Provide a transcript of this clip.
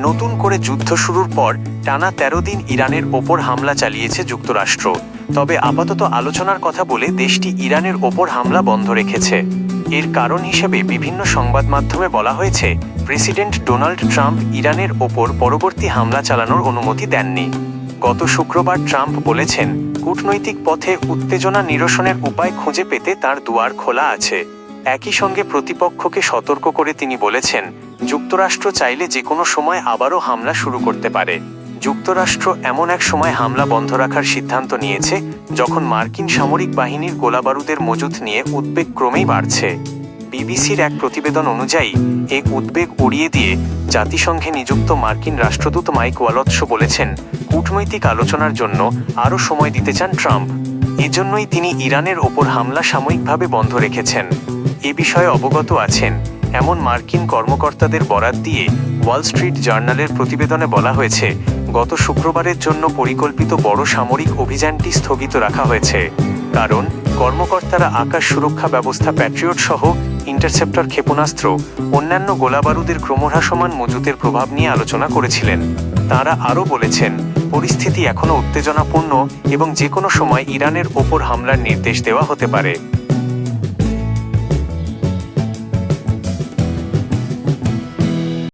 নতুন করে যুদ্ধ শুরুর পর টানা ১৩ দিন ইরানের ওপর হামলা চালিয়েছে যুক্তরাষ্ট্র। তবে আপাতত আলোচনার কথা বলে দেশটি ইরানের ওপর হামলা বন্ধ রেখেছে। এর কারণ হিসেবে বিভিন্ন সংবাদ মাধ্যমে বলা হয়েছে, প্রেসিডেন্ট ডোনাল্ড ট্রাম্প ইরানের ওপর পরবর্তী হামলা চালানোর অনুমতি দেননি। গত শুক্রবার ট্রাম্প বলেছেন, কূটনৈতিক পথে উত্তেজনা নিরসনের উপায় খুঁজে পেতে তার দুয়ার খোলা আছে। একই সঙ্গে প্রতিপক্ষকে সতর্ক করে তিনি বলেছেন, যুক্তরাষ্ট্র চাইলে যে কোনো সময় আবারও হামলা শুরু করতে পারে। যুক্তরাষ্ট্র এমন এক সময় হামলা বন্ধ রাখার সিদ্ধান্ত নিয়েছে যখন মার্কিন সামরিক বাহিনীর গোলাবারুদের মজুত নিয়ে উদ্বেগ ক্রমেই বাড়ছে। বিবিসির এক প্রতিবেদন অনুযায়ী এই উদ্বেগ উড়িয়ে দিয়ে জাতিসংঘে নিযুক্ত মার্কিন রাষ্ট্রদূত মাইক ওয়ালৎস বলেছেন, কূটনৈতিক আলোচনার জন্য আরও সময় দিতে চান ট্রাম্প। এজন্যই তিনি ইরানের ওপর হামলা সাময়িকভাবে বন্ধ রেখেছেন। এ বিষয়ে অবগত আছেন এমন মার্কিন কর্মকর্তাদের বরাত দিয়ে ওয়াল স্ট্রিট জার্নালের প্রতিবেদনে বলা হয়েছে, গত শুক্রবারের জন্য পরিকল্পিত বড় সামরিক অভিযানটি স্থগিত রাখা হয়েছে। কারণ কর্মকর্তারা আকাশ সুরক্ষা ব্যবস্থা প্যাট্রিয়ট সহ ইন্টারসেপ্টর ক্ষেপণাস্ত্র অন্যান্য গোলাবারুদের ক্রমহ্রাসমান মজুতের প্রভাব নিয়ে আলোচনা করেছিলেন। তাঁরা আরও বলেছেন, পরিস্থিতি এখনও উত্তেজনাপূর্ণ এবং যে কোনো সময় ইরানের ওপর হামলার নির্দেশ দেওয়া হতে পারে।